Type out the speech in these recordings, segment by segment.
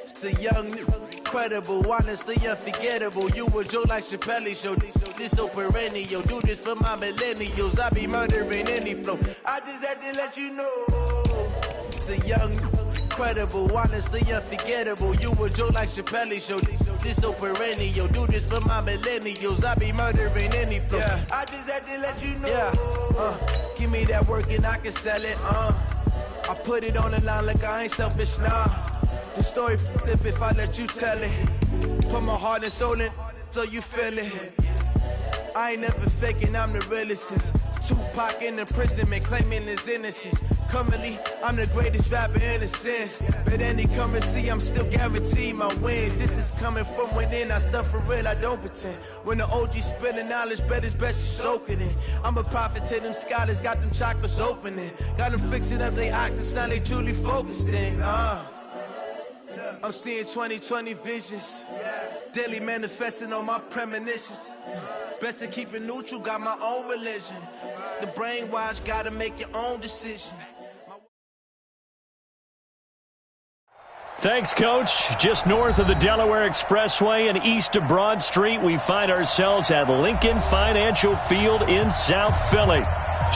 It's the young, incredible, honestly unforgettable. You a joke like Chappelle Show. This so perennial. Do this for my millennials. I be murdering any flow. I just had to let you know. It's the young, incredible, honestly unforgettable. You a joke like Chappelle Show. This so perennial. Do this for my millennials. I be murdering any flow. Yeah. I just had to let you know. Yeah. Give me that work and I can sell it. I put it on the line like I ain't selfish, nah. The story flip if I let you tell it. Put my heart and soul in so you feel it. I ain't never faking, I'm the realest since Tupac in imprisonment, claiming his innocence. Currently, I'm the greatest rapper in a sense. But any currency, I'm still guaranteed my wins. This is coming from within, I stuff for real, I don't pretend. When the OG spilling knowledge, bet it's best you soak it in. I'm a prophet to them scholars, got them chakras opening. Got them fixing up they octaves, now they truly focused in. I'm seeing 2020 visions. Daily manifesting on my premonitions. Best to keep it neutral, got my own religion. The brainwash, gotta make your own decision. Thanks, Coach. Just north of the Delaware Expressway and east of Broad Street, we find ourselves at Lincoln Financial Field in South Philly.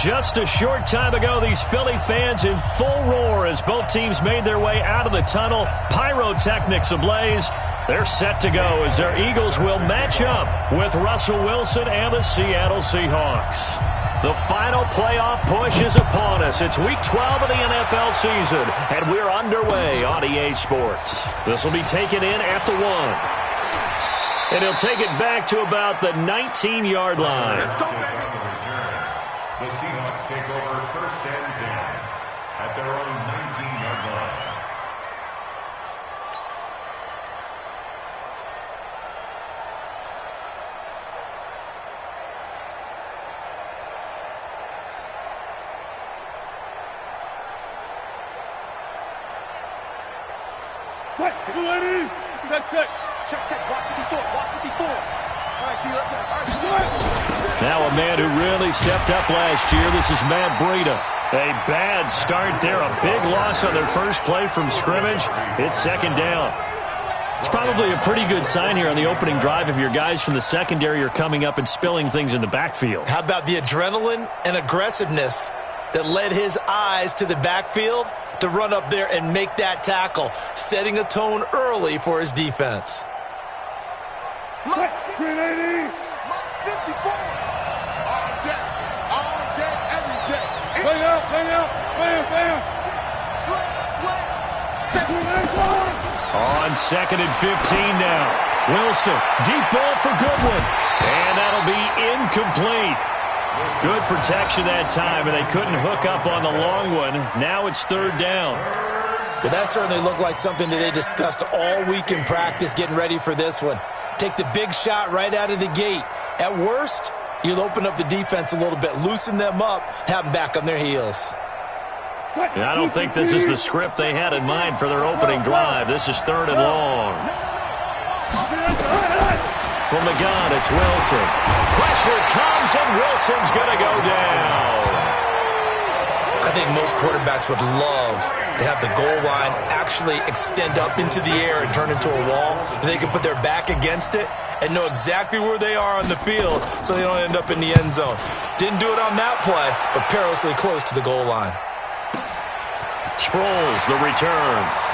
Just a short time ago, these Philly fans in full roar as both teams made their way out of the tunnel. Pyrotechnics ablaze. They're set to go as their Eagles will match up with Russell Wilson and the Seattle Seahawks. The final playoff push is upon us. It's Week 12 of the NFL season, and we're underway on EA Sports. This will be taken in at the 1. And he'll take it back to about the 19-yard line. The Seahawks take over 1st and 10 at their own 19-yard line. Now a man who really stepped up last year. This is Matt Breida. A bad start there. A big loss on their first play from scrimmage. It's 2nd down. It's probably a pretty good sign here on the opening drive if your guys from the secondary are coming up and spilling things in the backfield. How about the adrenaline and aggressiveness that led his eyes to the backfield to run up there and make that tackle, setting a tone early for his defense. Mike 380. Mike 54. All day, every day. Bang out. Bam. Slam. On 2nd and 15 now. Wilson, deep ball for Goodwin. And that'll be incomplete. Good protection that time, and they couldn't hook up on the long one. Now it's 3rd down. Well, that certainly looked like something that they discussed all week in practice, getting ready for this one. Take the big shot right out of the gate. At worst, you'll open up the defense a little bit, loosen them up, have them back on their heels. And I don't think this is the script they had in mind for their opening drive. This is 3rd and long. From the gun, it's Wilson. Pressure comes, and Wilson's going to go down. I think most quarterbacks would love to have the goal line actually extend up into the air and turn into a wall. They can put their back against it and know exactly where they are on the field so they don't end up in the end zone. Didn't do it on that play, but perilously close to the goal line. Sproles, the return.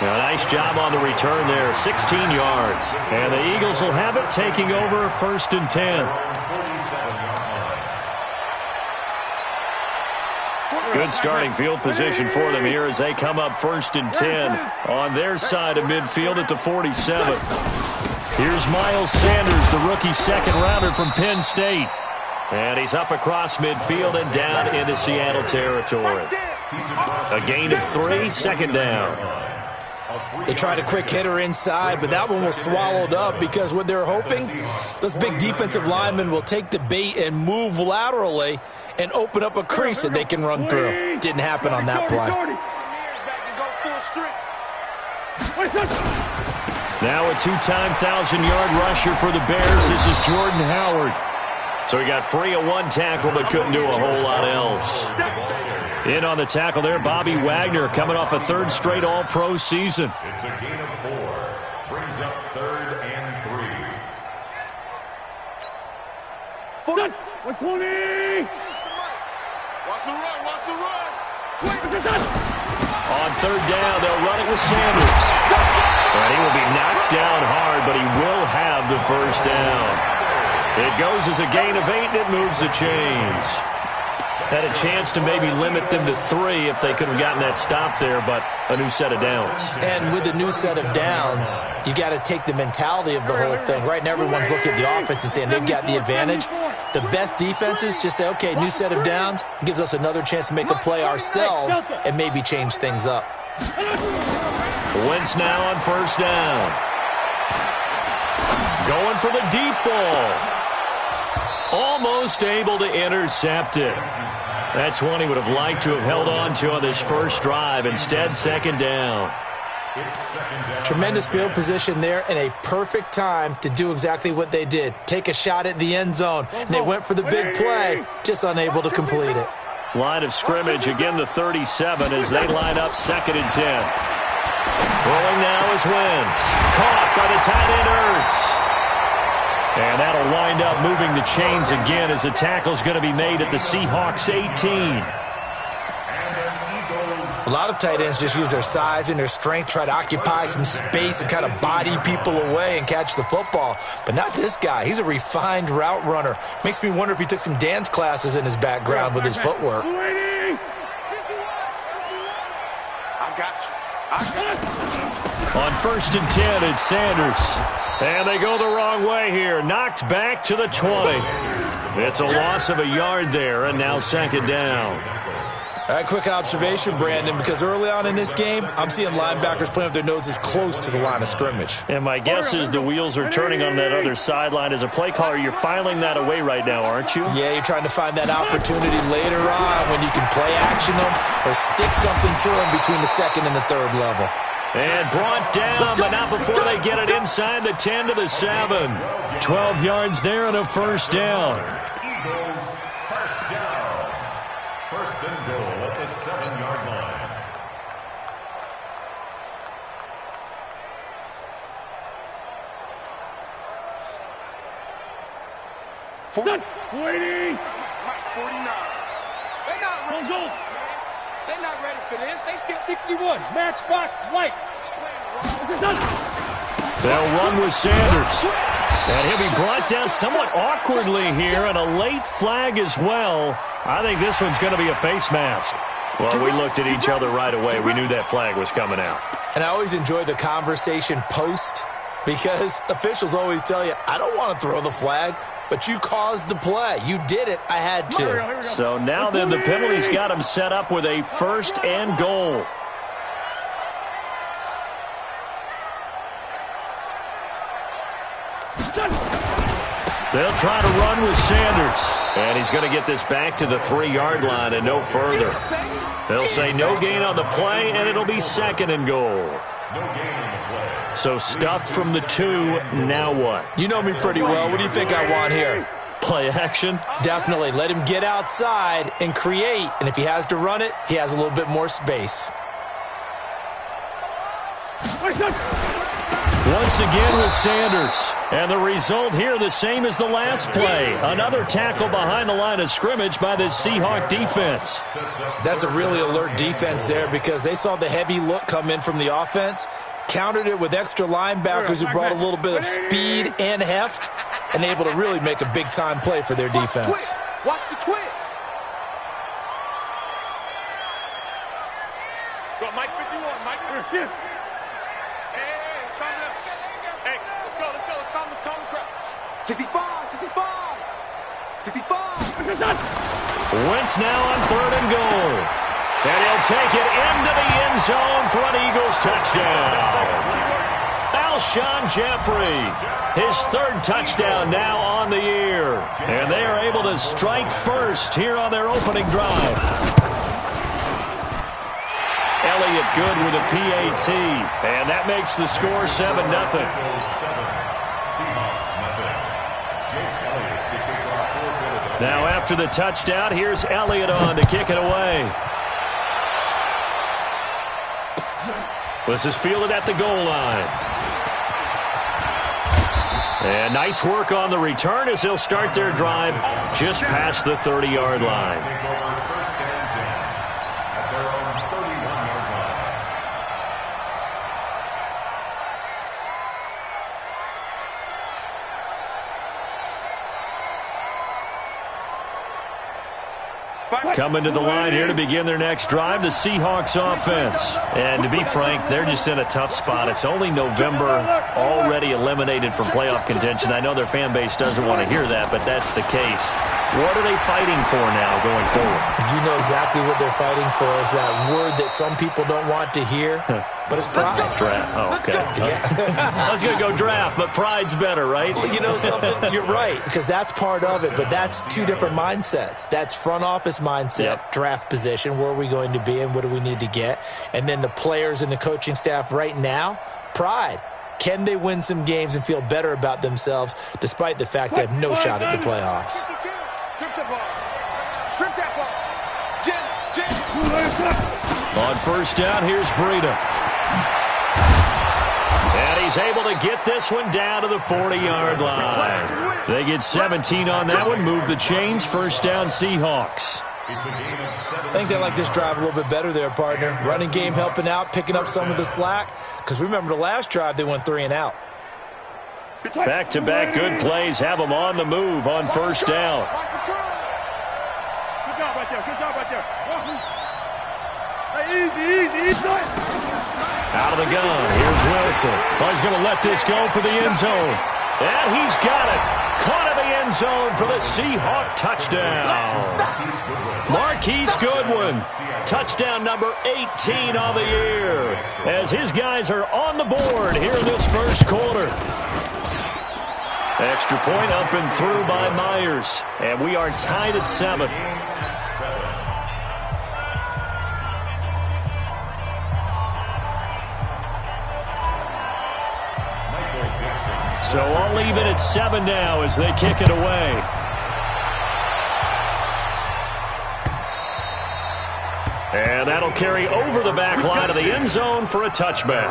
A nice job on the return there, 16 yards. And the Eagles will have it, taking over 1st and 10. Good starting field position for them here as they come up 1st and 10 on their side of midfield at the 47. Here's Miles Sanders, the rookie 2nd-rounder from Penn State. And he's up across midfield and down into Seattle territory. A gain of 3, 2nd down. They tried a quick hitter inside, but that one was swallowed up because what they're hoping, those big defensive linemen will take the bait and move laterally and open up a crease that they can run through. Didn't happen on that play. Now a 2-time 1,000-yard rusher for the Bears. This is Jordan Howard. So he got free of one tackle but couldn't do a whole lot else. In on the tackle there, Bobby Wagner coming off a third straight All-Pro season. It's a gain of 4. Brings up 3rd and 3. 120! Watch the run, watch the run! On 3rd down, they'll run it with Sanders. And he will be knocked down hard, but he will have the first down. It goes as a gain of 8, and it moves the chains. Had a chance to maybe limit them to 3 if they could have gotten that stop there, but a new set of downs. And with the new set of downs, you got to take the mentality of the whole thing. Right now, everyone's looking at the offense and saying they've got the advantage. The best defenses just say, okay, new set of downs. It gives us another chance to make a play ourselves and maybe change things up. Wentz now on 1st down. Going for the deep ball. Almost able to intercept it. That's one he would have liked to have held on to on this first drive. Instead, 2nd down. Tremendous field position there and a perfect time to do exactly what they did. Take a shot at the end zone. And they went for the big play, just unable to complete it. Line of scrimmage, again the 37 as they line up 2nd and 10. Throwing now is Wentz. Caught by the tight end Ertz. And that'll wind up moving the chains again as the tackle's going to be made at the Seahawks 18. A lot of tight ends just use their size and their strength, try to occupy some space and kind of body people away and catch the football. But not this guy. He's a refined route runner. Makes me wonder if he took some dance classes in his background with his footwork. I got you. On 1st and 10, it's Sanders. And they go the wrong way here. Knocked back to the 20. It's a loss of a yard there, and now 2nd down. All right, quick observation, Brandon, because early on in this game, I'm seeing linebackers playing with their noses close to the line of scrimmage. And my guess is the wheels are turning on that other sideline. As a play caller, you're filing that away right now, aren't you? Yeah, you're trying to find that opportunity later on when you can play action them or stick something to them between the 2nd and the 3rd level. And brought down, but not before they get it inside the 10 to the 7. 12 yards there and a first down. Eagles, first down. 1st and goal at the 7-yard line. Waiting! 49. They're not ready. They're not ready for this. They still 61. Matchbox lights. They'll run with Sanders. And he'll be brought down somewhat awkwardly here, and a late flag as well. I think this one's going to be a face mask. Well, we looked at each other right away. We knew that flag was coming out. And I always enjoy the conversation post because officials always tell you, I don't want to throw the flag, but you caused the play. You did it. I had to. So now then, the penalty's got him set up with a 1st and goal. They'll try to run with Sanders. And he's going to get this back to the 3-yard line and no further. They'll say no gain on the play, and it'll be 2nd and goal. No gain on the play. So stuffed from the 2, now what? You know me pretty well. What do you think I want here? Play action? Definitely. Let him get outside and create. And if he has to run it, he has a little bit more space. Once again with Sanders. And the result here the same as the last play. Another tackle behind the line of scrimmage by the Seahawk defense. That's a really alert defense there because they saw the heavy look come in from the offense, countered it with extra linebackers who brought a little bit of speed and heft, and able to really make a big-time play for their defense. Watch the twist. Go, Mike 51, Mike 51. Hey, let's go. It's time to crouch. 65. Wentz now on 3rd and goal. And he'll take it into the end zone for an Eagles touchdown. Alshon Jeffrey, his 3rd touchdown now on the year. And they are able to strike first here on their opening drive. Elliott good with a PAT, and that makes the score 7-0. Seahawks, nothing. Jake Elliott to kick off 4th Now after the touchdown, here's Elliott on to kick it away. This is fielded at the goal line. And nice work on the return as they'll start their drive just past the 30-yard line. Coming to the line here to begin their next drive, the Seahawks offense. And to be frank, they're just in a tough spot. It's only November, already eliminated from playoff contention. I know their fan base doesn't want to hear that, but that's the case. What are they fighting for now going forward? You know exactly what they're fighting for. Is that word that some people don't want to hear, but it's pride. Draft. Oh, okay. Yeah. I was going to go draft, but pride's better, right? You know something? You're right, because that's part of it, but that's two different mindsets. That's front office mindset, draft position, where are we going to be and what do we need to get? And then the players and the coaching staff right now, pride. Can they win some games and feel better about themselves despite the fact they have no shot at the playoffs? Strip the ball. Strip that ball. Jim. On first down, here's Breida. And he's able to get this one down to the 40-yard line. They get 17 on that one, move the chains, first down Seahawks. I think they like this drive a little bit better there, partner. Running game helping out, picking up some of the slack. Because remember the last drive, they went 3 and out. Back-to-back good plays have them on the move on first down. Good job right there. Hey, easy. Out of the gun, here's Wilson. Oh, he's going to let this go for the end zone. And he's got it. Caught in the end zone for the Seahawk touchdown. Marquise Goodwin, touchdown number 18 on the year, as his guys are on the board here in this first quarter. Extra point up and through by Myers, and we are tied at 7. So all even at 7 now as they kick it away. And that'll carry over the back line of the end zone for a touchback.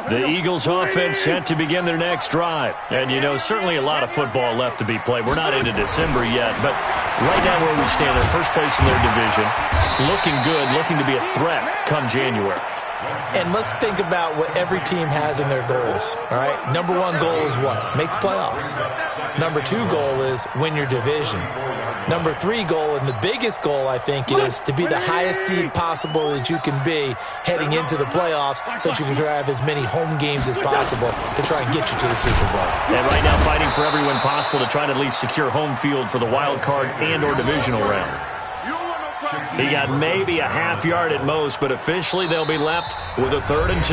The Eagles offense set to begin their next drive. And, you know, certainly a lot of football left to be played. We're not into December yet, but right now where we stand, they're first place in their division. Looking good, looking to be a threat come January. And let's think about what every team has in their goals, all right? Number 1 goal is what? Make the playoffs. Number 2 goal is win your division. Number 3 goal, and the biggest goal, I think, is to be the highest seed possible that you can be heading into the playoffs so that you can have as many home games as possible to try and get you to the Super Bowl. And right now fighting for every win possible to try to at least secure home field for the wild card and or divisional round. He got maybe a half yard at most, but officially they'll be left with a 3rd and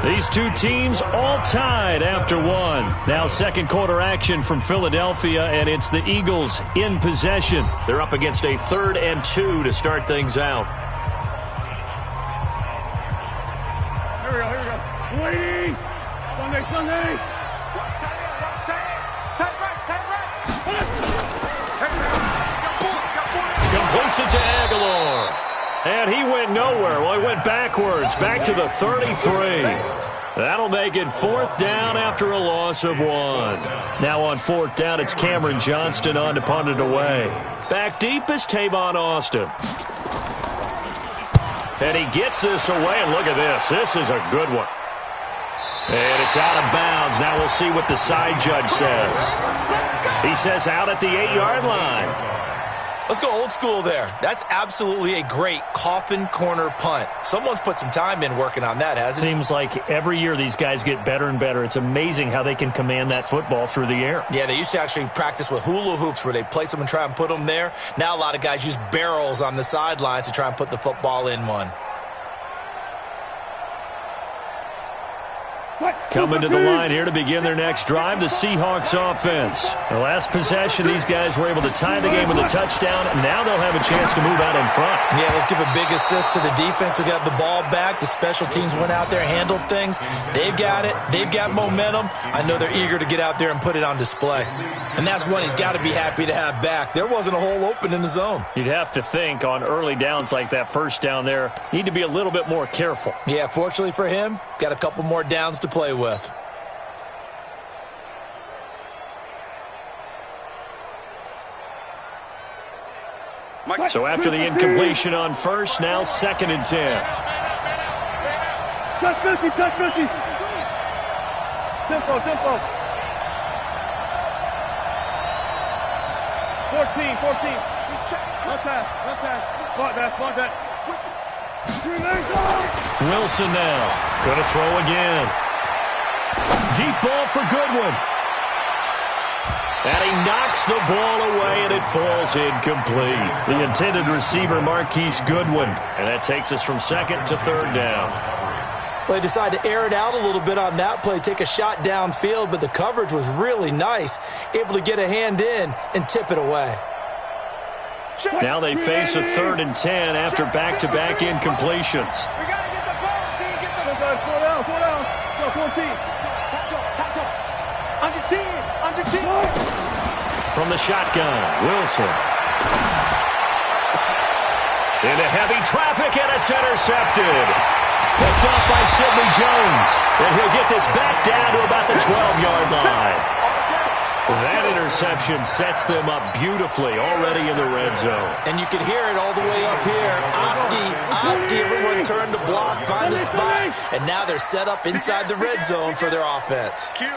2. These two teams all tied after 1. Now second quarter action from Philadelphia, and it's the Eagles in possession. They're up against a 3rd and 2 to start things out. Here we go. Waiting. Sunday. Watch tight right. Completes it to Aguilar. And he went nowhere. Well, he went backwards, back to the 33. That'll make it 4th down after a loss of 1. Now on 4th down, it's Cameron Johnston on to punt it away. Back deep is Tavon Austin. And he gets this away, and look at this. This is a good one. And it's out of bounds. Now we'll see what the side judge says. He says out at the 8-yard line. Let's go old school there. That's absolutely a great coffin corner punt. Someone's put some time in working on that, hasn't it? Seems like every year these guys get better and better. It's amazing how they can command that football through the air. Yeah, they used to actually practice with hula hoops where they place them and try and put them there. Now a lot of guys use barrels on the sidelines to try and put the football in one. Coming to the line here to begin their next drive, the Seahawks offense. The last possession, these guys were able to tie the game with a touchdown. Now they'll have a chance to move out in front. Yeah, let's give a big assist to the defense who got the ball back. The special teams went out there, handled things. They've got it. They've got momentum. I know they're eager to get out there and put it on display. And that's one he's got to be happy to have back. There wasn't a hole open in the zone. You'd have to think on early downs like that first down there, need to be a little bit more careful. Yeah, fortunately for him, got a couple more downs to play with. So after the incompletion on first, now 2nd and 10. Touch 50, touch 50. Tempo, tempo. 14. One pass. Spot that. Wilson now. Going to throw again. Deep ball for Goodwin. And he knocks the ball away, and it falls incomplete. The intended receiver, Marquise Goodwin. And that takes us from 2nd to 3rd down. Well, they decided to air it out a little bit on that play, take a shot downfield, but the coverage was really nice, able to get a hand in and tip it away. Now they face a 3rd and 10 after back-to-back incompletions. We got to get the ball. Slow down. Go, 14. Under 10. From the shotgun, Wilson. Into heavy traffic, and it's intercepted. Picked off by Sidney Jones. And he'll get this back down to about the 12-yard line. That interception sets them up beautifully already in the red zone. And you can hear it all the way up here. Oski, everyone turned to block, find a spot, and now they're set up inside the red zone for their offense. Kill.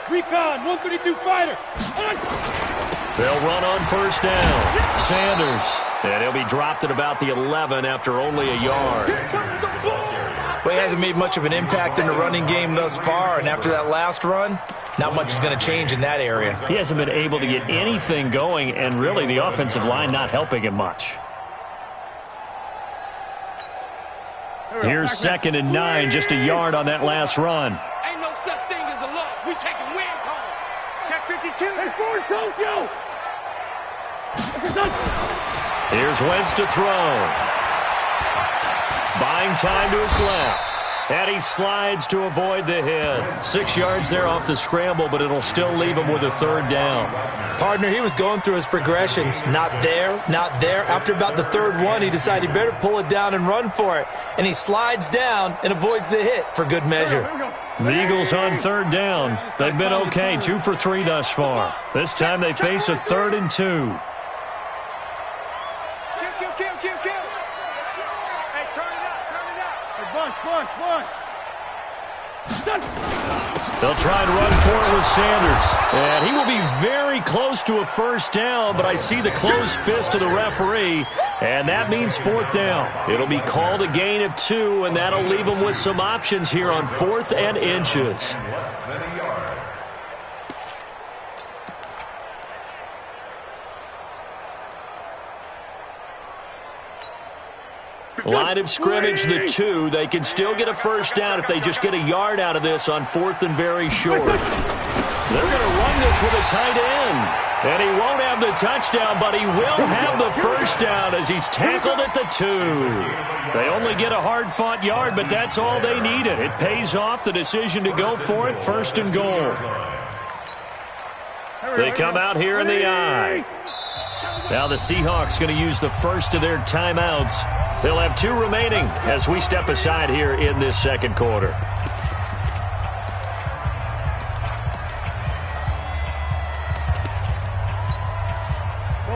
Recon, 132 fighter. They'll run on first down. Sanders. And he'll be dropped at about the 11 after only a yard. Well, he hasn't made much of an impact in the running game thus far, and after that last run, not much is going to change in that area. He hasn't been able to get anything going, and really the offensive line not helping him much. Here's 2nd and 9, just a yard on that last run. Ain't no such thing as a loss. We taking wins home. Check 52. Hey, forward, Tokyo. Here's Wentz to throw. Buying time to his left. And he slides to avoid the hit. 6 yards there off the scramble, but it'll still leave him with a 3rd down. Partner, he was going through his progressions. Not there. After about the 3rd one, he decided he better pull it down and run for it. And he slides down and avoids the hit for good measure. The Eagles on 3rd down. They've been okay, 2 for 3 thus far. This time they face a 3rd and 2. Kill. Hey, turn it up. Hey, bunch. They'll try and run for it with Sanders. And he will be very close to a first down, but I see the closed fist of the referee, and that means 4th down. It'll be called a gain of 2, and that'll leave them with some options here on 4th and inches. Line of scrimmage, the 2. They can still get a first down if they just get a yard out of this on 4th and very short. They're going to run this with a tight end. And he won't have the touchdown, but he will have the first down as he's tackled at the 2. They only get a hard-fought yard, but that's all they needed. It pays off the decision to go for it, 1st and goal. They come out here in the I. Now the Seahawks going to use the first of their timeouts. They'll have 2 remaining as we step aside here in this 2nd quarter.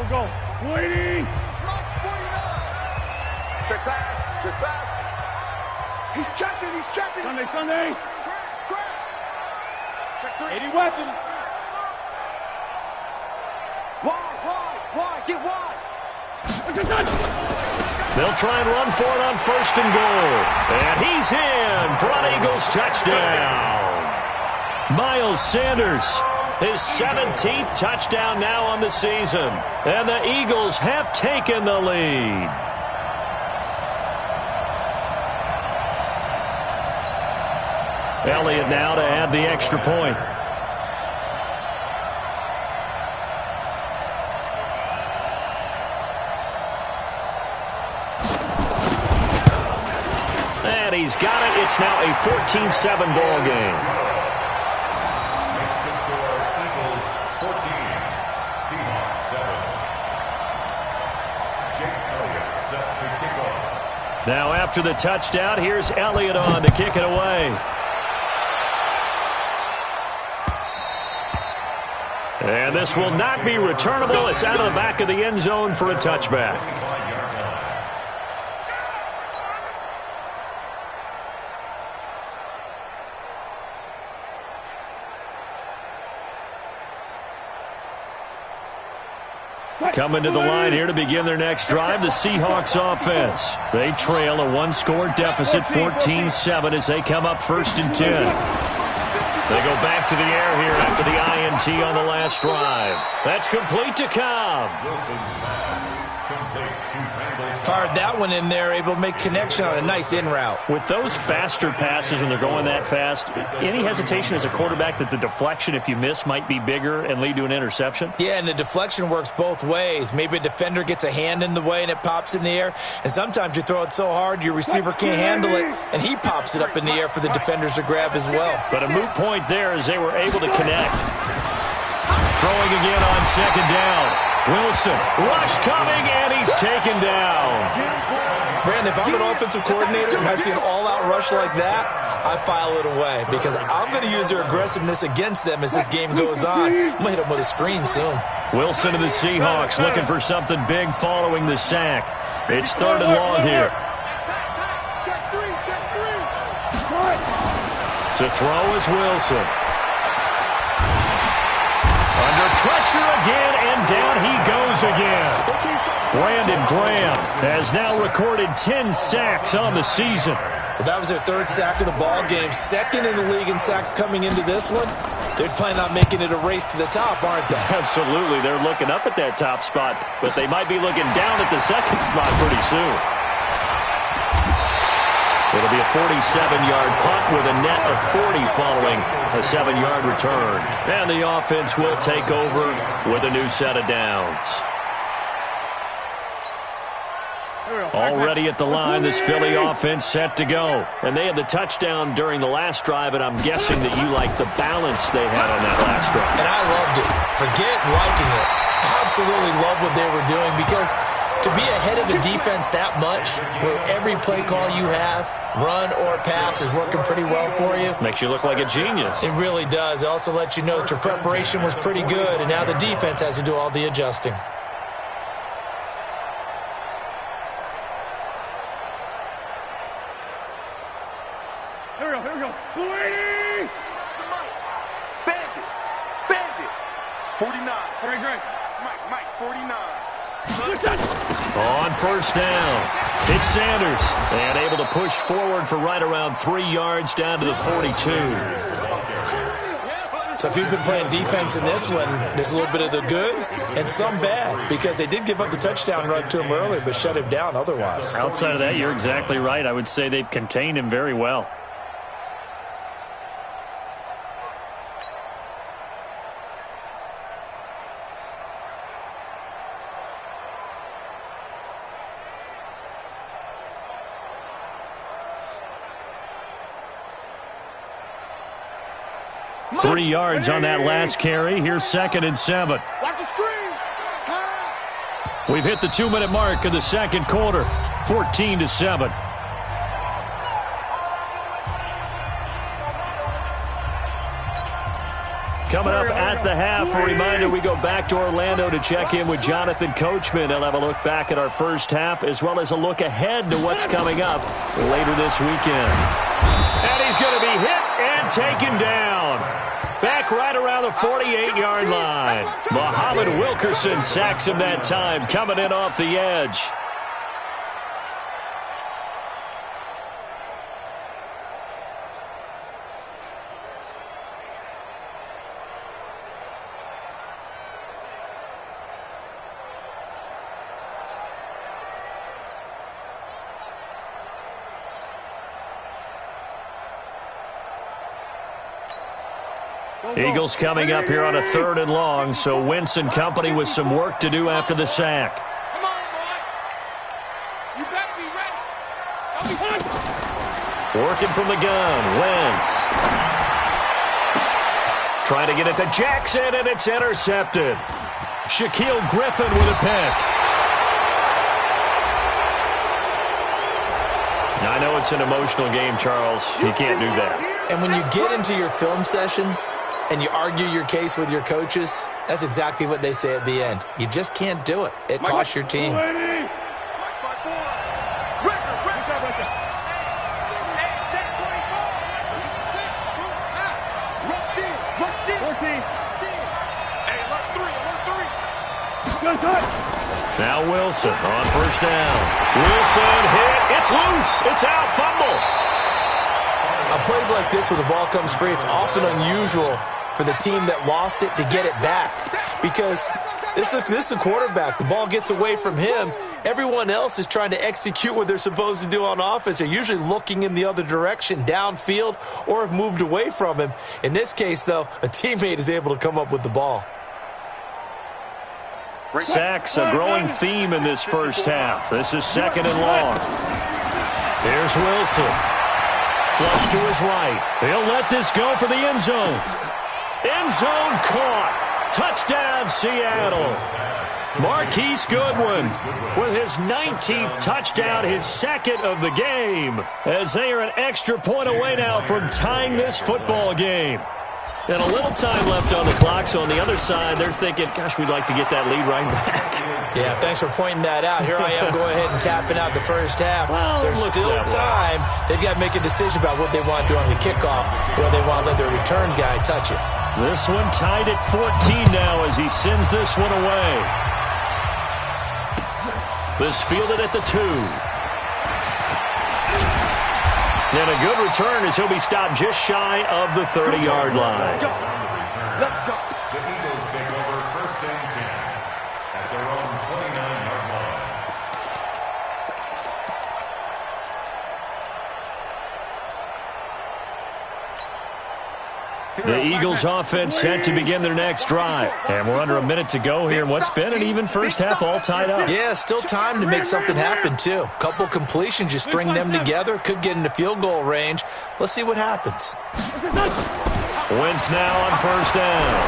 Go. 20. Check pass. He's checking. Sunday. Scratch. Check 3. 80 weapons. Wide. Get wide. They'll try and run for it on 1st and goal. And he's in for an Eagles touchdown. Miles Sanders, his 17th touchdown now on the season. And the Eagles have taken the lead. Elliott now to add the extra point. And he's got it. It's now a 14-7 ball game. Makes the score Eagles 14, Seahawks 7. Jake Elliott set to kick off. Now after the touchdown, here's Elliott on to kick it away. And this will not be returnable. It's out of the back of the end zone for a touchback. Coming to the line here to begin their next drive, the Seahawks offense. They trail a one-score deficit, 14-7, as they come up 1st and 10. They go back to the air here after the INT on the last drive. That's complete to Cobb. Fired that one in there, able to make connection on a nice in route. With those faster passes when they're going that fast, any hesitation as a quarterback that the deflection, if you miss, might be bigger and lead to an interception? Yeah, and the deflection works both ways. Maybe a defender gets a hand in the way and it pops in the air, and sometimes you throw it so hard your receiver can't handle it, and he pops it up in the air for the defenders to grab as well. But a moot point there as they were able to connect. Throwing again on 2nd down. Wilson, rush coming, and he's taken down. Brandon, if I'm an offensive coordinator and I see an all-out rush like that, I file it away because I'm going to use their aggressiveness against them as this game goes on. I'm going to hit them with a screen soon. Wilson of the Seahawks looking for something big following the sack. It's 3rd and long here. To throw is Wilson. Under pressure again, and down he goes again. Brandon Graham has now recorded 10 sacks on the season. Well, that was their 3rd sack of the ball game. 2nd in the league in sacks coming into this one. They're planning on making it a race to the top, aren't they? Absolutely. They're looking up at that top spot, but they might be looking down at the 2nd spot pretty soon. It'll be a 47-yard punt with a net of 40 following a 7-yard return. And the offense will take over with a new set of downs. Already at the line, this Philly offense set to go. And they had the touchdown during the last drive, and I'm guessing that you like the balance they had on that last drive. And I loved it. Forget liking it. Absolutely love what they were doing because to be ahead of a defense that much, where every play call you have, run or pass, is working pretty well for you. Makes you look like a genius. It really does. It also lets you know that your preparation was pretty good, and now the defense has to do all the adjusting. Here we go. Bleeding! Bandit. 49. Great. Mike, 49. On 1st down, it's Sanders. And able to push forward for right around 3 yards down to the 42. So if you've been playing defense in this one, there's a little bit of the good and some bad because they did give up the touchdown run to him early but shut him down otherwise. Outside of that, you're exactly right. I would say they've contained him very well. Three yards on that last carry. Here's 2nd and 7. Watch the screen. Pass. We've hit the 2-minute mark of the 2nd quarter. 14-7. Coming up at the half, a reminder, we go back to Orlando to check in with Jonathan Coachman. He'll have a look back at our first half as well as a look ahead to what's coming up later this weekend. And he's going to be hit and taken down. Back right around the 48-yard line. Muhammad Wilkerson sacks him that time, coming in off the edge. Eagles coming up here on a 3rd and long, so Wentz and company with some work to do after the sack. Come on, boy. You better be ready. Don't be Working from the gun, Wentz. Trying to get it to Jackson, and it's intercepted. Shaquille Griffin with a pick. Now, I know it's an emotional game, Charles. You can't do that. And when you get into your film sessions and you argue your case with your coaches, that's exactly what they say at the end. You just can't do it. It costs your team. Now Wilson on 1st down. Wilson hit. It's loose. It's out. Fumble. On plays like this where the ball comes free, it's often unusual for the team that lost it to get it back. Because this is a quarterback. The ball gets away from him. Everyone else is trying to execute what they're supposed to do on offense. They're usually looking in the other direction, downfield, or have moved away from him. In this case, though, a teammate is able to come up with the ball. Sacks, a growing theme in this first half. This is 2nd and long. Here's Wilson. Flush to his right. He'll let this go for the end zone. End zone caught. Touchdown, Seattle. Marquise Goodwin with his 19th touchdown, his 2nd of the game, as they are an extra point away now from tying this football game. And a little time left on the clock, so on the other side, they're thinking, gosh, we'd like to get that lead right back. Yeah, thanks for pointing that out. Here I am going ahead and tapping out the first half. Well, there's still time. They've got to make a decision about what they want to do on the kickoff, whether they want to let their return guy touch it. This one tied at 14 now as he sends this one away. This fielded at the 2. And a good return as he'll be stopped just shy of the 30-yard line. Let's go. The Eagles take over 1st and 10 at their own 29-yard line. The Eagles offense set to begin their next drive. And we're under a minute to go here in what's been an even first half, all tied up. Yeah, still time to make something happen, too. Couple completions, you string them together, could get into field goal range. Let's see what happens. Wentz now on 1st down.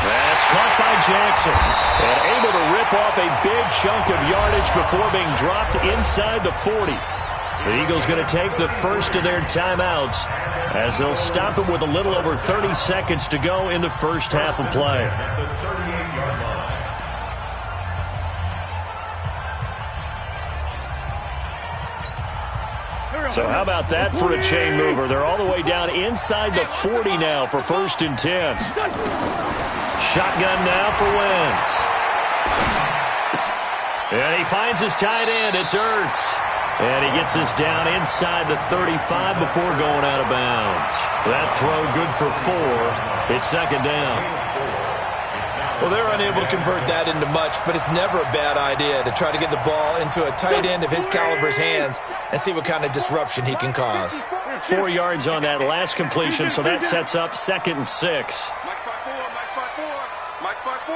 That's caught by Jackson. And able to rip off a big chunk of yardage before being dropped inside the 40. The Eagles going to take the first of their timeouts as they'll stop it with a little over 30 seconds to go in the first half of play. So how about that for a chain mover? They're all the way down inside the 40 now for 1st and 10. Shotgun now for Wentz. And he finds his tight end. It's Ertz. And he gets this down inside the 35 before going out of bounds. That throw good for 4. It's 2nd down. Well, they're unable to convert that into much, but it's never a bad idea to try to get the ball into a tight end of his caliber's hands and see what kind of disruption he can cause. 4 yards on that last completion, so that sets up 2nd and 6. Mike 5-4. Mike 5-4.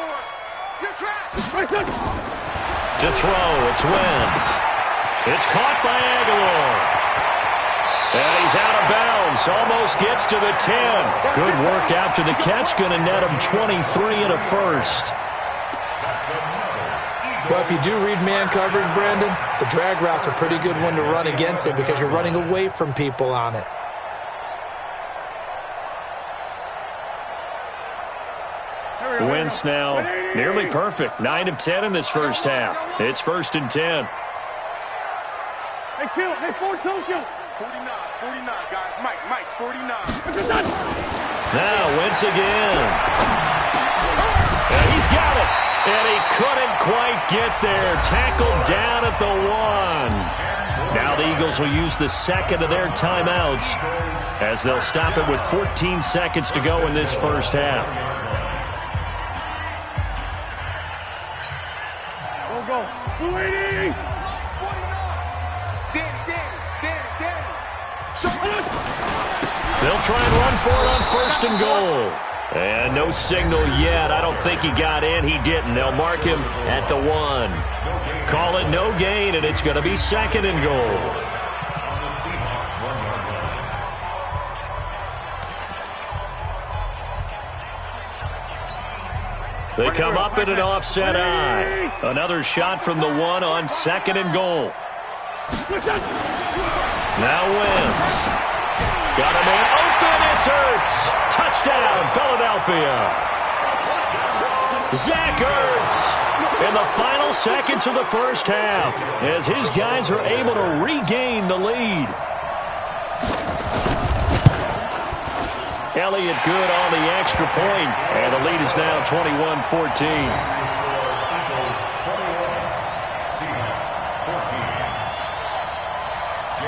You're trapped. To throw, it's Wentz. It's caught by Aguilar. And he's out of bounds. Almost gets to the 10. Good work after the catch. Going to net him 23 and a first. Well, if you do read man coverage, Brandon, the drag route's a pretty good one to run against it because you're running away from people on it. Wentz now nearly perfect. 9 of 10 in this first half. It's 1st and 10. Hey, Phil. Hey, 4-2, 49, guys. Mike, 49. Now Wentz again. And he's got it. And he couldn't quite get there. Tackled down at the 1. Now the Eagles will use the 2nd of their timeouts as they'll stop it with 14 seconds to go in this first half. Go. 280. They'll They'll try and run for it on 1st and goal. And no signal yet. I don't think he got in. He didn't. They'll mark him at the 1. Call it no gain, and it's going to be 2nd and goal. They come up in an offset eye. Another shot from the 1 on 2nd and goal. Now Wentz. Got a man open. It's Ertz. Touchdown, Philadelphia. Zach Ertz in the final seconds of the first half as his guys are able to regain the lead. Elliott good on the extra point, and the lead is now 21-14.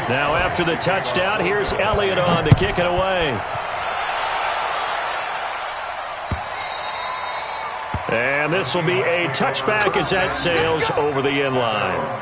Now after the touchdown, here's Elliott on to kick it away. And this will be a touchback as that sails over the end line.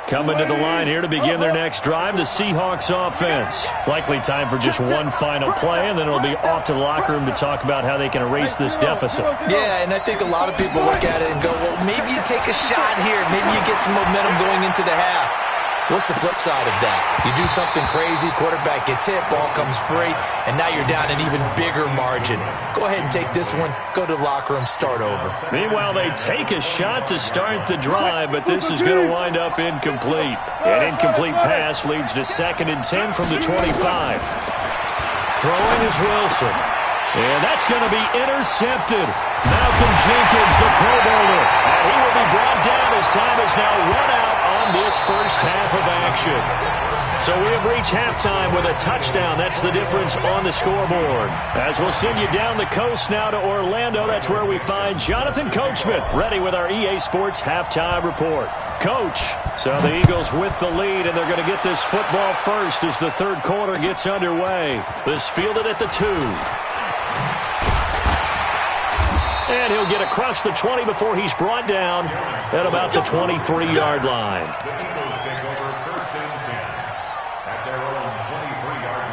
Coming to the line here to begin their next drive, the Seahawks offense. Likely time for just one final play, and then it'll be off to the locker room to talk about how they can erase this deficit. Yeah, and I think a lot of people look at it and go, well, maybe you take a shot here. Maybe you get some momentum going into the half. What's the flip side of that? You do something crazy, quarterback gets hit, ball comes free, and now you're down an even bigger margin. Go ahead and take this one, go to the locker room, start over. Meanwhile, they take a shot to start the drive, but this is going to wind up incomplete. An incomplete pass leads to 2nd and 10 from the 25. Throwing is Wilson. And that's going to be intercepted. Malcolm Jenkins, the Pro Bowler. And he will be brought down as time is now run out on this first half of action. So we have reached halftime with a touchdown. That's the difference on the scoreboard. As we'll send you down the coast now to Orlando, that's where we find Jonathan Coachman ready with our EA Sports halftime report. Coach, so the Eagles with the lead, and they're going to get this football first as the third quarter gets underway. This fielded at the 2. And he'll get across the 20 before he's brought down at about the 23-yard line. The Eagles take over 1st and 10 at their own 23-yard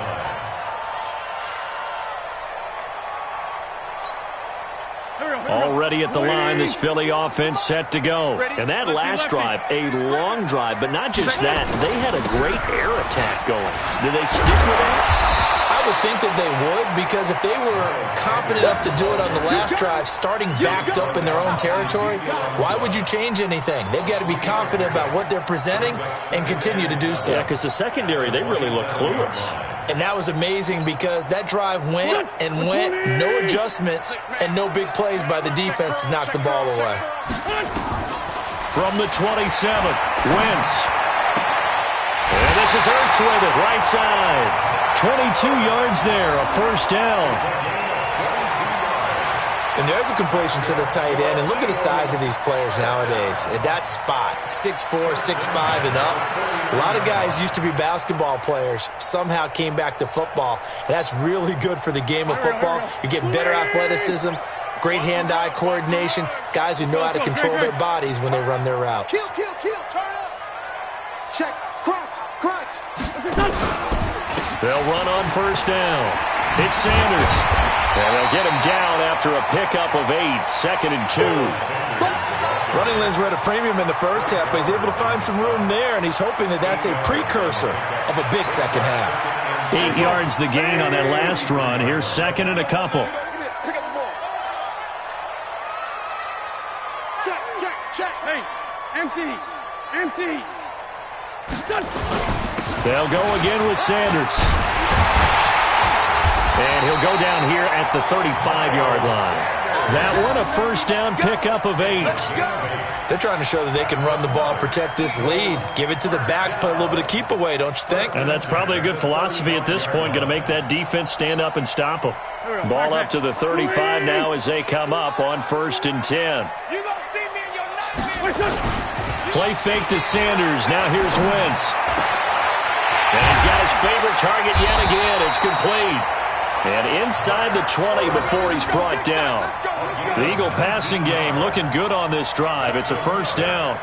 line. Already at the line, this Philly offense set to go. And that last drive, a long drive, but not just that. They had a great air attack going. Did they stick with that? I would think that they would, because if they were confident enough to do it on the last drive, starting backed up in their own territory, why would you change anything? They've got to be confident about what they're presenting and continue to do so. Yeah, because the secondary, they really look clueless. And that was amazing because that drive went and went, no adjustments, and no big plays by the defense to knock the ball away. From the 27, Wentz. And this is Ertz with it, right side. 22 yards there, a first down. And there's a completion to the tight end. And look at the size of these players nowadays. At that spot, 6'4", 6'5", and up. A lot of guys used to be basketball players, somehow came back to football. And that's really good for the game of football. You're getting better athleticism, great hand-eye coordination, guys who know how to control their bodies when they run their routes. Kill, turn up. Check, crunch. They'll run on first down. It's Sanders. And they'll get him down after a pickup of 8, 2nd and 2. Running lanes were at a premium in the first half, but he's able to find some room there, and he's hoping that that's a precursor of a big second half. 8 yards the gain on that last run. Here's 2nd and a couple. Pick up the ball. Check. Hey, empty. They'll go again with Sanders. And he'll go down here at the 35-yard line. That one, a first down pickup of 8. They're trying to show that they can run the ball, protect this lead, give it to the backs, play a little bit of keep away, don't you think? And that's probably a good philosophy at this point, going to make that defense stand up and stop them. Ball up to the 35 now as they come up on 1st and 10. Play fake to Sanders. Now here's Wentz. And he's got his favorite target yet again. It's complete. And inside the 20 before he's brought down. The Eagle passing game looking good on this drive. It's a first down.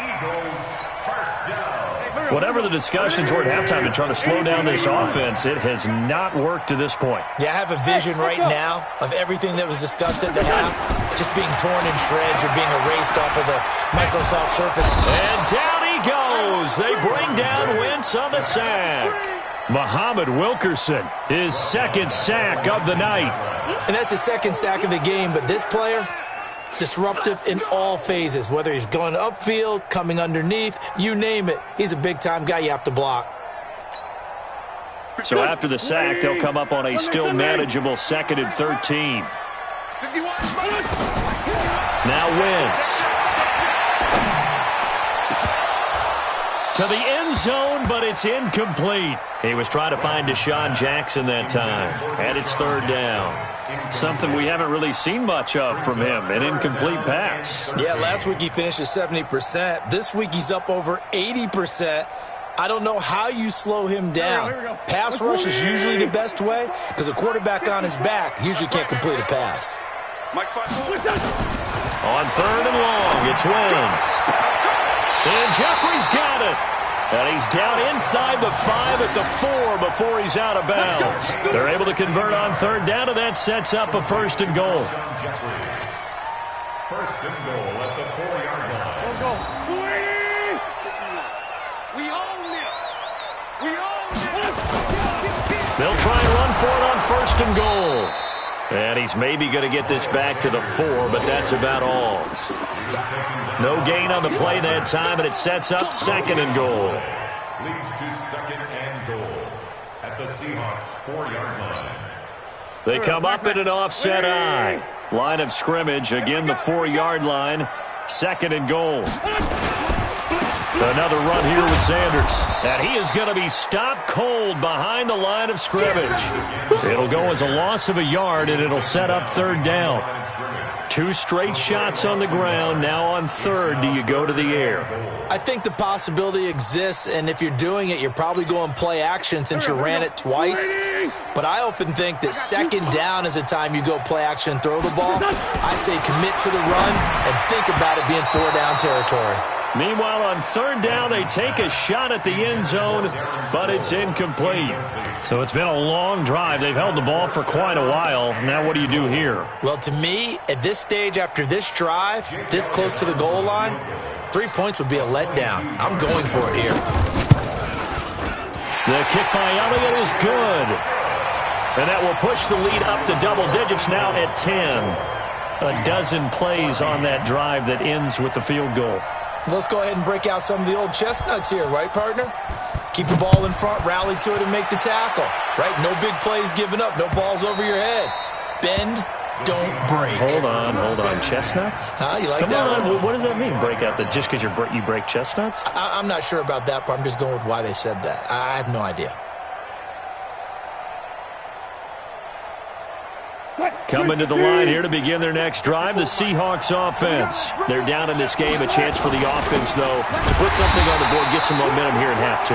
Whatever the discussions were at halftime to try to slow down this offense, it has not worked to this point. Yeah, I have a vision right now of everything that was discussed at the half just being torn in shreds or being erased off of the Microsoft Surface. And down he goes. They bring down Wentz on the sack. Muhammad Wilkerson, his second sack of the night. And that's the second sack of the game, but this player, disruptive in all phases, whether he's going upfield, coming underneath, you name it. He's a big-time guy you have to block. So after the sack, they'll come up on a still manageable 2nd and 13. Now Wentz. To the end zone, but it's incomplete. He was trying to find Deshaun Jackson that time. And it's 3rd down. Something we haven't really seen much of from him, an incomplete pass. Yeah, last week he finished at 70%. This week he's up over 80%. I don't know how you slow him down. Pass rush is usually the best way because a quarterback on his back usually can't complete a pass. On 3rd and long, it's Wentz. And Jeffrey's got it. And he's down inside the 5 at the 4 before he's out of bounds. They're able to convert on 3rd down, and that sets up a 1st and goal. 1st and goal at the 4-yard line. We own it. We own it. They'll try and run for it on 1st and goal. And he's maybe going to get this back to the 4, but that's about all. No gain on the play that time, and it sets up 2nd and goal. Leads to 2nd and goal at the Seahawks 4-yard line. They come up in an offset eye. Line of scrimmage, again the 4-yard line. 2nd and goal. Another run here with Sanders. And he is going to be stopped cold behind the line of scrimmage. It'll go as a loss of a yard, and it'll set up 3rd down. 2 straight shots on the ground. Now on 3rd, do you go to the air? I think the possibility exists, and if you're doing it, you're probably going play action since you ran it twice. But I often think that 2nd down is the time you go play action and throw the ball. I say commit to the run and think about it being 4-down territory. Meanwhile, on 3rd down, they take a shot at the end zone, but it's incomplete. So it's been a long drive. They've held the ball for quite a while. Now what do you do here? Well, to me, at this stage after this drive, this close to the goal line, 3 points would be a letdown. I'm going for it here. The kick by Elliott is good. And that will push the lead up to double digits now at 10. A dozen plays on that drive that ends with the field goal. Let's go ahead and break out some of the old chestnuts here, right, partner? Keep the ball in front, rally to it, and make the tackle, right? No big plays given up, no balls over your head. Bend, don't break. Hold on. Chestnuts? Huh? You like Come that on. one? What does that mean, break out? Just because you break chestnuts? I'm not sure about that, but I'm just going with why they said that. I have no idea. Coming to the line here to begin their next drive, the Seahawks offense. They're down in this game. A chance for the offense, though, to put something on the board, get some momentum here in half 2.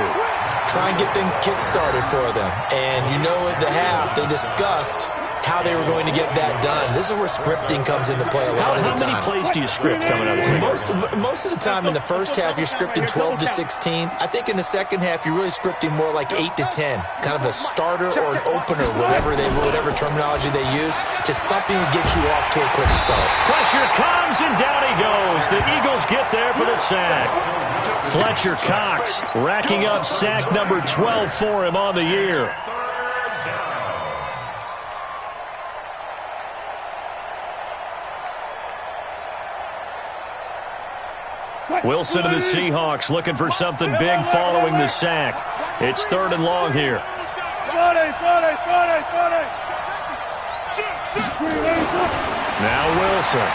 Try and get things kick-started for them. And you know at the half, they discussed how they were going to get that done. This is where scripting comes into play a lot of the time. How many plays do you script coming out of the second? Most of the time in the first half, you're scripting 12 to 16. I think in the second half, you're really scripting more like 8 to 10. Kind of a starter or an opener, whatever terminology they use. Just something to get you off to a quick start. Pressure comes, and down he goes. The Eagles get there for the sack. Fletcher Cox racking up sack number 12 for him on the year. Wilson and the Seahawks looking for something big following the sack. It's 3rd and long here. Now Wilson.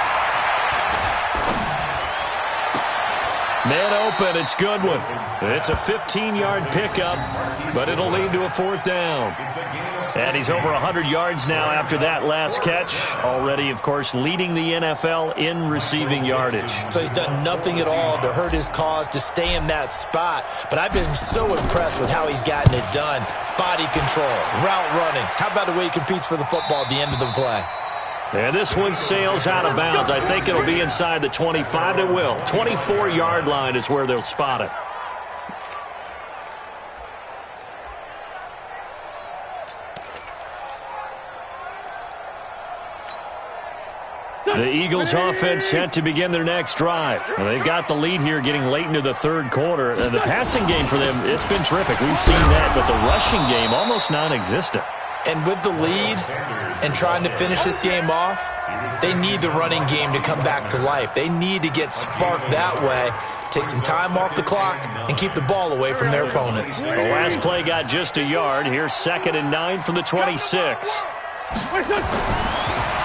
Man open, it's Goodwin. It's a 15-yard pickup, but it'll lead to a 4th down. And he's over 100 yards now after that last catch. Already, of course, leading the NFL in receiving yardage. So he's done nothing at all to hurt his cause, to stay in that spot. But I've been so impressed with how he's gotten it done. Body control, route running. How about the way he competes for the football at the end of the play? And this one sails out of bounds. I think it'll be inside the 25. It will. 24-yard line is where they'll spot it. The Eagles offense set to begin their next drive. Well, they've got the lead here getting late into the third quarter. And the passing game for them, it's been terrific. We've seen that, but the rushing game almost non-existent. And with the lead and trying to finish this game off, they need the running game to come back to life. They need to get sparked that way, take some time off the clock, and keep the ball away from their opponents. The last play got just a yard. Here's 2nd and 9 from the 26.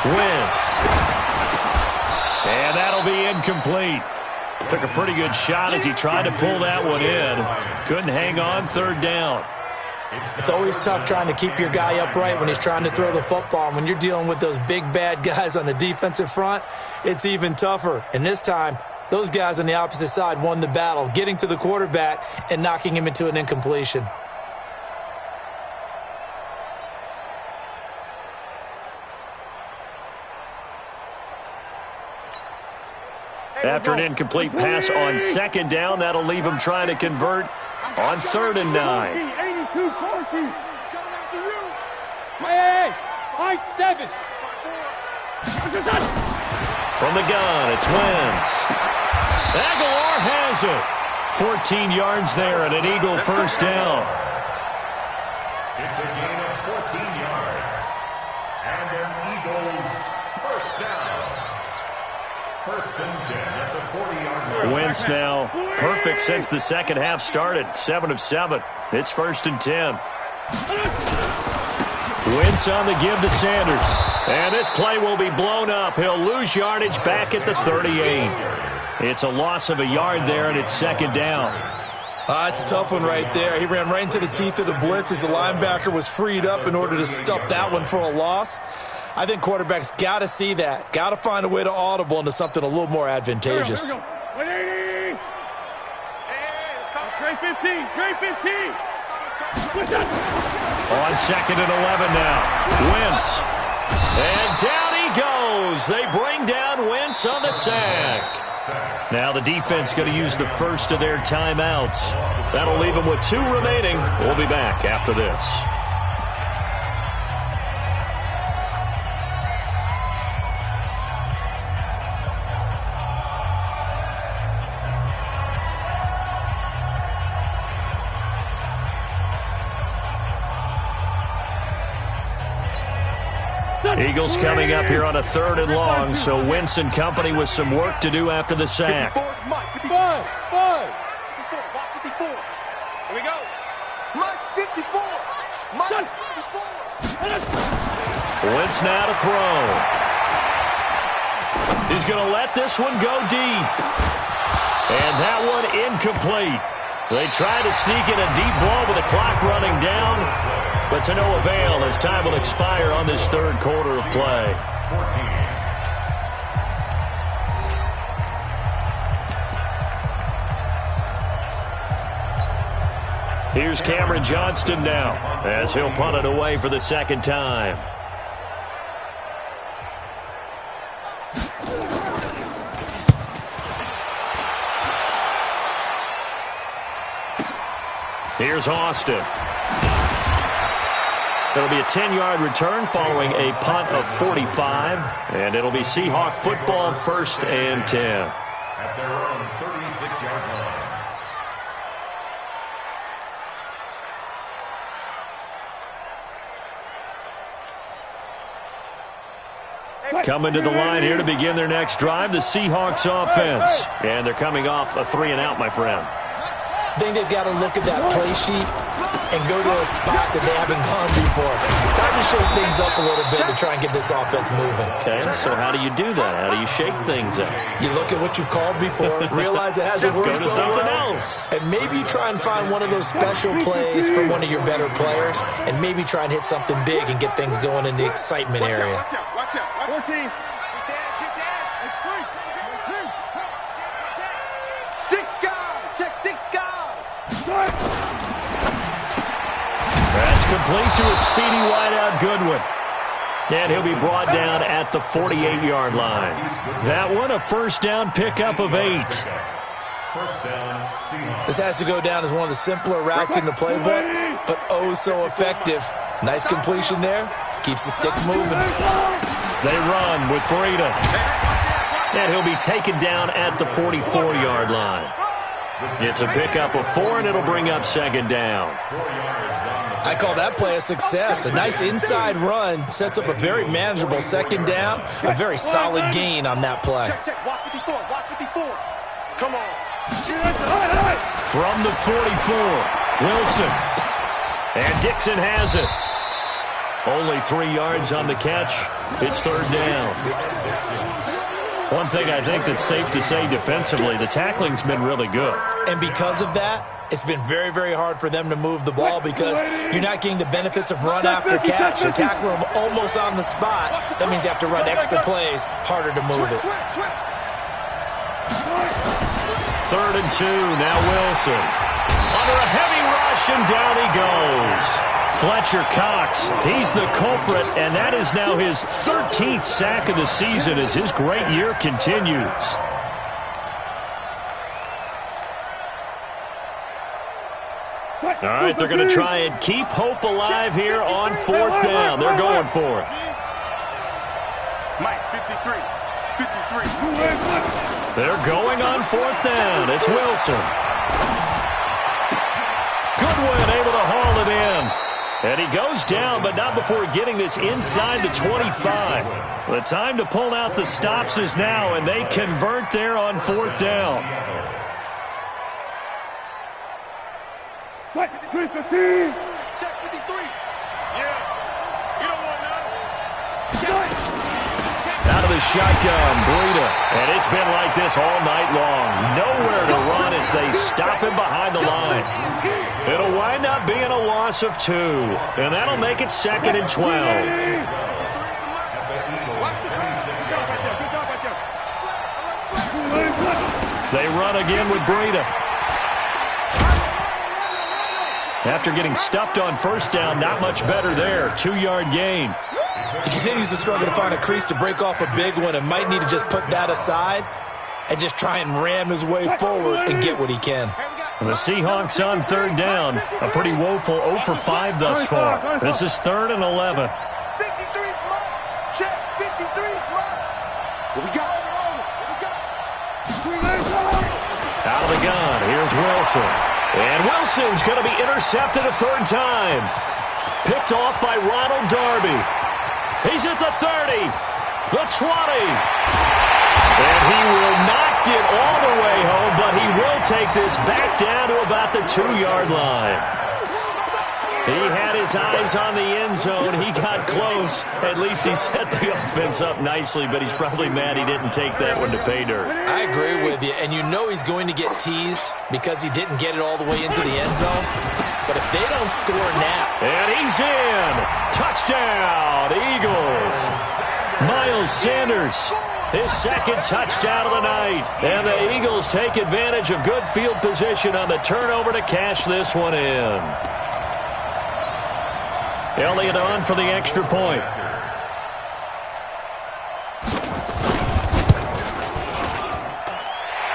Wentz. And that'll be incomplete. Took a pretty good shot as he tried to pull that one in. Couldn't hang on, 3rd down. It's always tough trying to keep your guy upright when he's trying to throw the football. And when you're dealing with those big, bad guys on the defensive front, it's even tougher. And this time, those guys on the opposite side won the battle, getting to the quarterback and knocking him into an incompletion. After an incomplete pass on 2nd down, that'll leave him trying to convert on 3rd and 9. Hey, 7. From the gun, it's Wentz. Aguilar has it. 14 yards there and an Eagle 1st down. It's a gain of 14 yards. And an Eagles 1st down. 1st and 10 at the 40-yard line. Wentz now perfect since the second half started. 7 of 7. It's 1st and 10. Wentz on the give to Sanders. And this play will be blown up. He'll lose yardage back at the 38. It's a loss of a yard there, and it's 2nd down. It's a tough one right there. He ran right into the teeth of the blitz as the linebacker was freed up in order to stop that one for a loss. I think quarterbacks got to see that. Got to find a way to audible into something a little more advantageous. 180. Trey 15. Trey 15. On 2nd and 11 now. Wentz. And down he goes. They bring down Wentz on the sack. Now the defense going to use the first of their timeouts. That'll leave them with 2 remaining. We'll be back after this. Eagles coming up here on a 3rd and long, so Wentz and company with some work to do after the sack. 54. Here we go. Mike 54. Mike 54. Wentz now to throw. He's going to let this one go deep. And that one incomplete. They try to sneak in a deep ball with the clock running down, but to no avail as time will expire on this 3rd quarter of play. Here's Cameron Johnston now as he'll punt it away for the 2nd time. Here's Austin. It'll be a 10-yard return following a punt of 45, and it'll be Seahawk football 1st and 10. At their own 36-yard line. Coming to the line here to begin their next drive, the Seahawks offense. And they're coming off a 3-and-out, my friend. I think they've got to look at that play sheet and go to a spot that they haven't gone before. Time to shake things up a little bit to try and get this offense moving. Okay, so how do you do that? How do you shake things up? You look at what you've called before, realize it hasn't worked Go to so something well, else. and maybe try and find one of those special plays from one of your better players, and maybe try and hit something big and get things going in the excitement area. Watch out. 14. That's complete to a speedy wideout Goodwin. And he'll be brought down at the 48-yard line. That one, a first down pickup of 8. First down, Seahawks. This has to go down as one of the simpler routes in the playbook, but oh so effective. Nice completion there. Keeps the sticks moving. They run with Breida. And he'll be taken down at the 44-yard line. It's a pickup of 4, and it'll bring up second down. I call that play a success. A nice inside run sets up a very manageable second down. A very solid gain on that play. Check. Watch 54. Come on. From the 44, Wilson. And Dixon has it. Only 3 yards on the catch. It's third down. One thing I think that's safe to say defensively, the tackling's been really good. And because of that, it's been very, very hard for them to move the ball because you're not getting the benefits of run after catch. You're tackling them almost on the spot. That means you have to run extra plays, harder to move it. Third and 2, now Wilson. Under a heavy rush, and down he goes. Fletcher Cox, he's the culprit, and that is now his 13th sack of the season as his great year continues. All right, they're going to try and keep hope alive here on fourth down. They're going for it. Mike, 53. They're going on fourth down. It's Wilson. Goodwin able to haul it in. And he goes down, but not before getting this inside the 25. The time to pull out the stops is now, and they convert there on fourth down. Check 53. Yeah. You don't want none. Out of the shotgun, Breida. And it's been like this all night long. Nowhere to run as they stop him behind the line. It'll wind up being a loss of 2. And that'll make it second and 12. They run again with Breida. After getting stuffed on first down, not much better there. 2-yard gain. He continues to struggle to find a crease to break off a big one and might need to just put that aside and just try and ram his way forward and get what he can. And the Seahawks on third down. A pretty woeful 0 for 5 thus far. This is 3rd and 11. 53's mine. Check. 53's mine. What we got? Out of the gun, here's Wilson. And Wilson's going to be intercepted a third time. Picked off by Ronald Darby. He's at the 30, the 20. And he will not get all the way home, but he will take this back down to about the 2-yard line. He had his eyes on the end zone. He got close. At least he set the offense up nicely, but he's probably mad he didn't take that one to pay dirt. I agree with you, and you know he's going to get teased because he didn't get it all the way into the end zone. But if they don't score now... And he's in. Touchdown, Eagles. Miles Sanders, his second touchdown of the night. And the Eagles take advantage of good field position on the turnover to cash this one in. Elliott on for the extra point.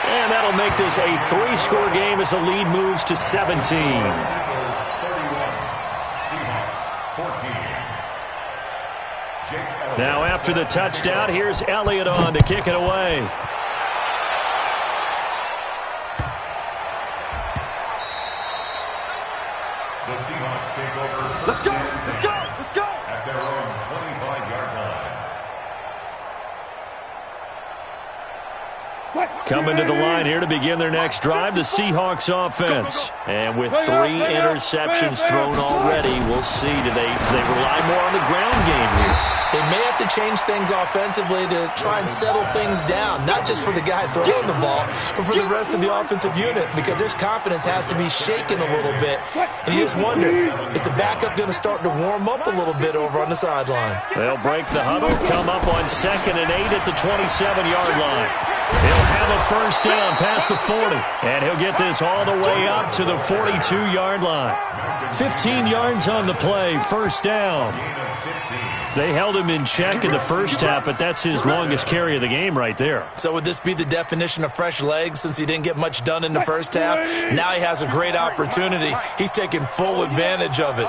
And that'll make this a 3-score game as the lead moves to 17. Now after the touchdown, here's Elliott on to kick it away. The Seahawks take over. Let's go. At their own 25-yard line. Coming to the line here to begin their next drive, the Seahawks offense. And with 3 interceptions thrown already, we'll see. Do they rely more on the ground game here? They may have to change things offensively to try and settle things down, not just for the guy throwing the ball, but for the rest of the offensive unit, because their confidence has to be shaken a little bit. And you just wonder, is the backup going to start to warm up a little bit over on the sideline? They'll break the huddle, come up on 2nd and 8 at the 27-yard line. He'll have a first down past the 40, and he'll get this all the way up to the 42-yard line. 15 yards on the play, first down. They held him in check in the first half, but that's his longest carry of the game right there. So would this be the definition of fresh legs since he didn't get much done in the first half? Now he has a great opportunity. He's taking full advantage of it.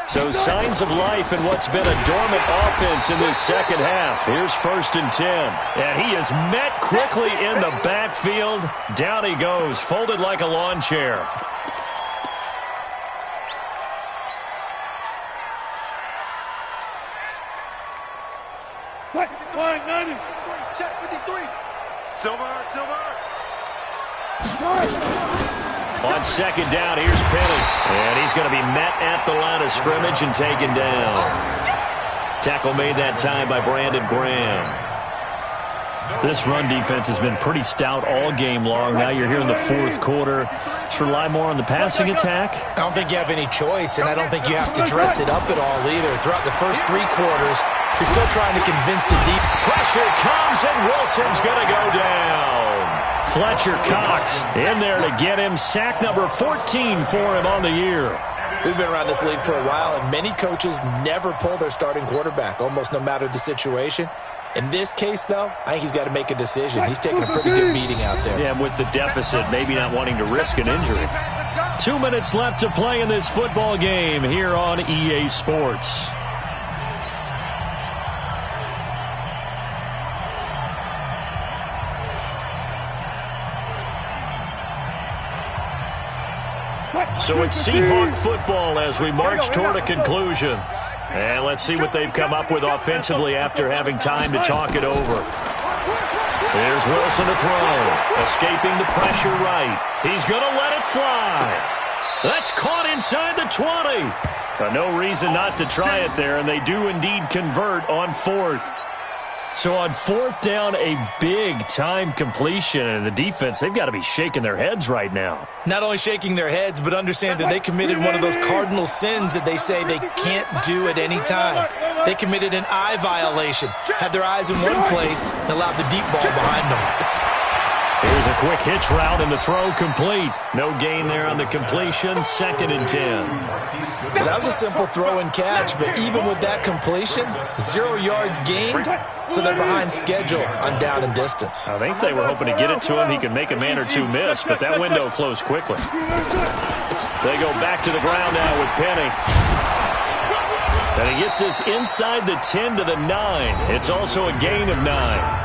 So signs of life in what's been a dormant offense in this second half. Here's 1st and 10. And he is met quickly in the backfield. Down he goes, folded like a lawn chair. Flying 90. Check 53. Silver. On 2nd down, here's Penny. And he's going to be met at the line of scrimmage and taken down. Tackle made that time by Brandon Graham. This run defense has been pretty stout all game long. Now you're here in the 4th quarter. Let's rely more on the passing attack. I don't think you have any choice, and I don't think you have to dress it up at all either. Throughout the first 3 quarters, you're still trying to convince the deep. Pressure comes, and Wilson's going to go down. Fletcher Cox in there to get him. Sack number 14 for him on the year. We've been around this league for a while, and many coaches never pull their starting quarterback, almost no matter the situation. In this case, though, I think he's got to make a decision. He's taking a pretty good beating out there. Yeah, with the deficit, maybe not wanting to risk an injury. 2 minutes left to play in this football game here on EA Sports. So it's Seahawk football as we march toward a conclusion. And let's see what they've come up with offensively after having time to talk it over. Here's Wilson to throw. Escaping the pressure right. He's going to let it fly. That's caught inside the 20. No reason not to try it there, and they do indeed convert on 4th. So on 4th down, a big-time completion, and the defense, they've got to be shaking their heads right now. Not only shaking their heads, but understand that they committed one of those cardinal sins that they say they can't do at any time. They committed an eye violation, had their eyes in one place, and allowed the deep ball behind them. Here's a quick hitch route, and the throw complete. No gain there on the completion, 2nd and 10. Well, that was a simple throw and catch, but even with that completion, 0 yards gained, so they're behind schedule on down and distance. I think they were hoping to get it to him. He could make a man or two miss, but that window closed quickly. They go back to the ground now with Penny. And he gets this inside the 10 to the 9. It's also a gain of 9.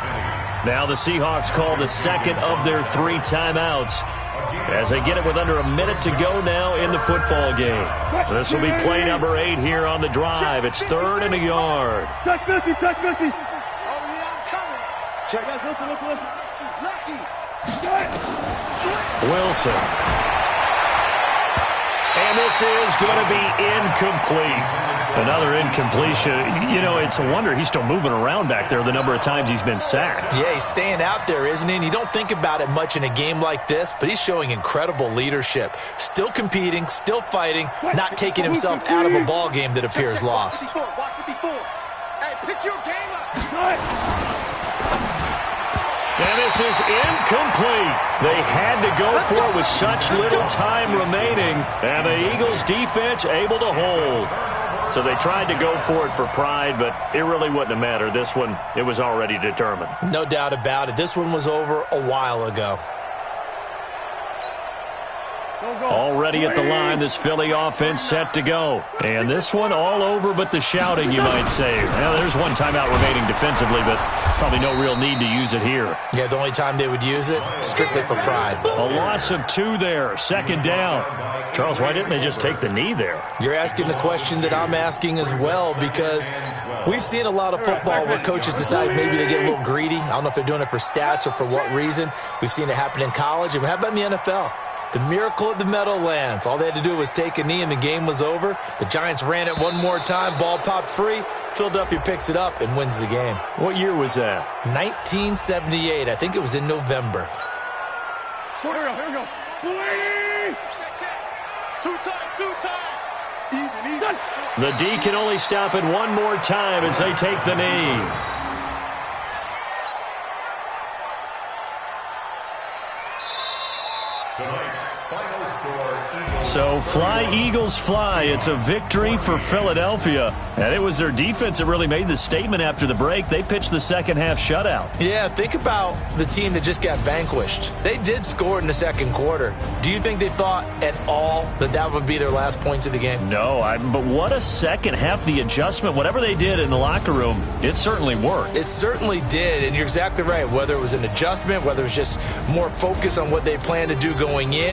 Now the Seahawks call the 2nd of their 3 timeouts as they get it with under a minute to go now in the football game. This will be play number 8 here on the drive. It's 3rd and a yard. Check 50. Oh, yeah, I'm coming. Check. Listen. Wilson. And this is going to be incomplete. Another incompletion. You know, it's a wonder he's still moving around back there the number of times he's been sacked. Yeah, he's staying out there, isn't he? And you don't think about it much in a game like this, but he's showing incredible leadership. Still competing, still fighting, not taking himself out of a ball game that appears lost. Hey, pick your game up. And this is incomplete. They had to go for it with such little time remaining, and the Eagles' defense able to hold. So they tried to go for it for pride, but it really wouldn't have mattered. This one, it was already determined. No doubt about it. This one was over a while ago. Already at the line, this Philly offense set to go. And this one all over but the shouting, you might say. Well, there's one timeout remaining defensively, but probably no real need to use it here. Yeah, the only time they would use it, strictly for pride. A loss of 2 there, second down. Charles, why didn't they just take the knee there? You're asking the question that I'm asking as well, because we've seen a lot of football where coaches decide maybe they get a little greedy. I don't know if they're doing it for stats or for what reason. We've seen it happen in college, and how about in the NFL? The miracle at the Meadowlands. All they had to do was take a knee and the game was over. The Giants ran it one more time. Ball popped free. Philadelphia picks it up and wins the game. What year was that? 1978. I think it was in November. Here we go. Two times. Even. The D can only stop it one more time as they take the knee. Tonight's final score, Eagles. So fly, Eagles, fly. It's a victory for Philadelphia. And it was their defense that really made the statement after the break. They pitched the second half shutout. Yeah, think about the team that just got vanquished. They did score in the second quarter. Do you think they thought at all that that would be their last points of the game? No, but what a second half. The adjustment, whatever they did in the locker room, it certainly worked. It certainly did, and you're exactly right. Whether it was an adjustment, whether it was just more focus on what they planned to do going in.